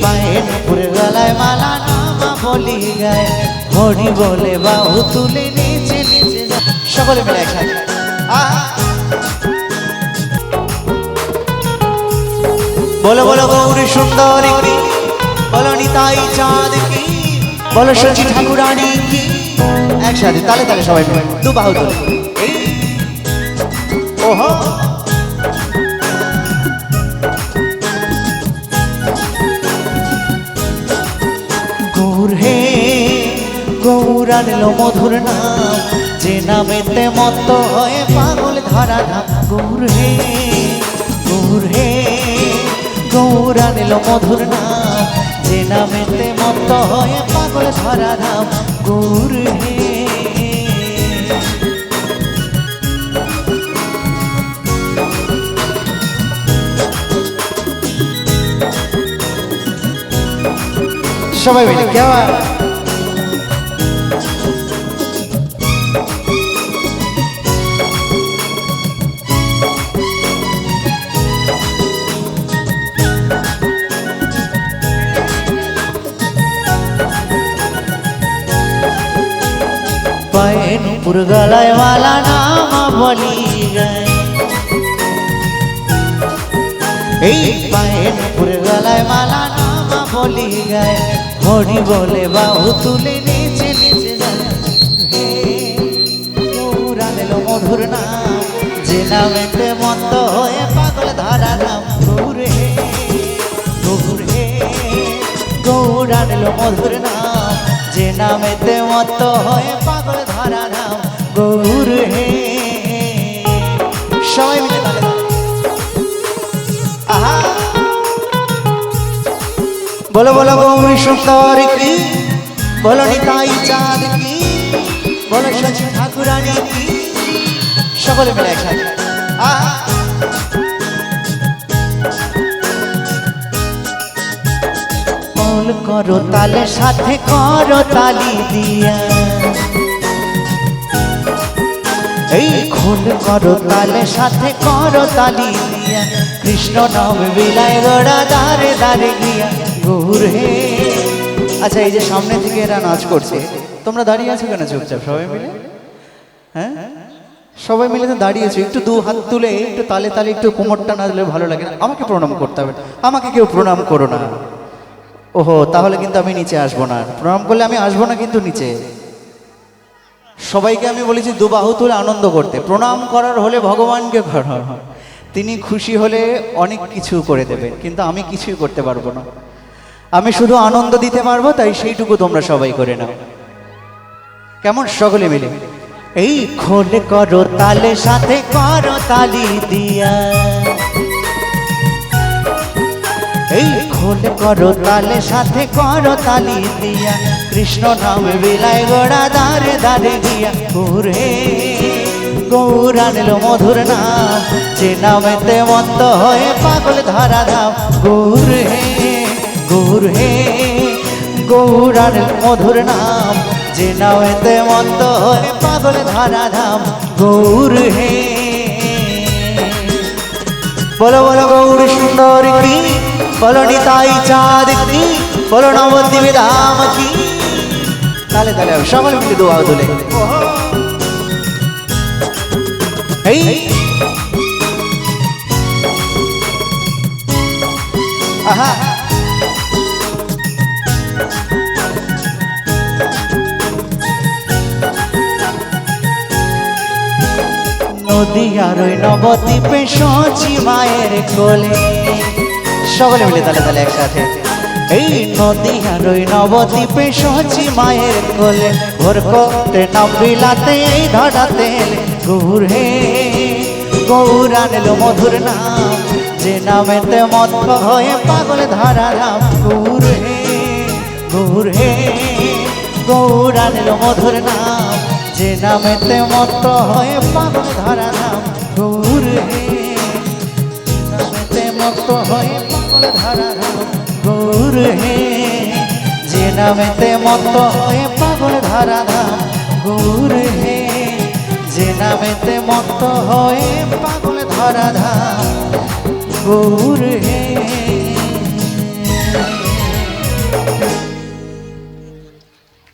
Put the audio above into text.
পায়ে নুপুর গলায় মালা নামা বলি গায় হরি বলে বাহু তুলে নিচে নিচে যায়। সকলে মিলে একসাথে বলো বলো গৌরী সুন্দরী কি, বলো নিতাই চাঁদ কি, বলো শচী ঠাকুরানী কি। একসাথে তালে তালে সবাই মিলে দু বাহু তুলে ওহো গৌর হে গৌর আনলো মধুর নাম, যে নামেতে মত্ত হয়ে পাগল ধরা ধাম। গৌর হে গৌর হে গৌর আনলো মধুর নাম, যে নামেতে মত্ত হয়ে পাগল ধরা ধাম। গৌর হে সবাই মিলে কেমন পায়ে নুপুর গলায় মালা নামা বলি গায়, এই পায়ে নুপুর গলায় মালা নামা বলি গায় হরি বলে বাহু তুলে নিচে নিচে যায়। হে গৌর আনলো মধুর নাম, যে নামেতে মত্ত হয়ে পাগল ধরা ধাম। গৌর হে গৌর হে গৌর আনলো মধুর নাম, যে নামেতে মত্ত হয়ে পাগল ধরা ধাম। গৌর হে সবাই মিলে তালে আহা বলো বলো গৌরী সুন্দর কি, বলো নিতাই চাঁদ কি, বলো শচী ঠাকুরানী কি। সকলে মিলে একসাথে বল করো তালে সাথে করো তালি দিয়া, এই খোল করো তালে সাথে করো তালি দিয়া, কৃষ্ণ নাম বিলায় গোড়া দারে দারে গিয়া। গৌর হে আচ্ছা এই যে সামনে থেকে এরা নাচ করছে, তোমরা দাঁড়িয়ে আছো কেন চুপচাপ সবাই মিলে? হ্যাঁ সবাই মিলে তো দাঁড়িয়েছো, একটু দু হাত তুলে একটু তালে তালে একটু কোমরটা না দিলে ভালো লাগে না। আমাকে প্রণাম করতে হবে, আমাকে কেউ প্রণাম করো না। ওহো তাহলে কিন্তু আমি নিচে আসবো না, প্রণাম করলে আমি আসবো না কিন্তু নিচে। সবাইকে আমি বলেছি দু বাহু তুলে আনন্দ করতে। প্রণাম করার হলে ভগবানকে করা, তিনি খুশি হলে অনেক কিছু করে দেবেন, কিন্তু আমি কিছুই করতে পারবো না, আমি শুধু আনন্দ দিতে পারবো। তাই সেইটুকু তোমরা সবাই করে নাও কেমন? সকলে মিলে এই খোল করো তালে সাথে করো তালি দিয়া, এই খোল করো তালে সাথে করো তালি দিয়া, কৃষ্ণ নাম বিলায় গোড়া দারে দারে গিয়া। গৌর হে গৌর আনলো মধুর নাম, যে নামেতে মত্ত হয়ে পাগল ধরা ধাম। গৌর হে গৌর হে গৌর আনলো মধুর নাম, যে নামেতে মত্ত হয়ে পাগল ধরা ধাম। গৌর হে বলো বলো গৌর সুন্দর কি, বলো নিতাই চাঁদ কি, বলো নবদ্বীপ ধাম কি। তালে তালে সকলে মিলে দোয়া তোলে এই আহা নদীয়ার ওই নবদ্বীপে শচী মায়ের কোলে। সকলে মিলে তালে তালে একসাথে এই নদীয়ার ওই নবদ্বীপে শচী মায়ের কোলে, ভোর করতে নাম বিলাতে এই ধরা তেল। গৌর হে গৌর আনলো মধুর নাম, যে নামেতে মত্ত হয়ে পাগল ধরা ধাম। গৌর হে গৌর হে গৌর আনলো মধুর নাম, যে নামেতে মত্ত হয়ে পাগল ধরা ধাম। গৌর হে নামেতে মত্ত হয়ে পাগল ধরা ধাম। গৌর হে যে নামেতে মত্ত হয়ে পাগল ধরা ধাম। গৌর হে যে নামেতে মত্ত হয়ে পাগল ধরা ধাম। গৌর হে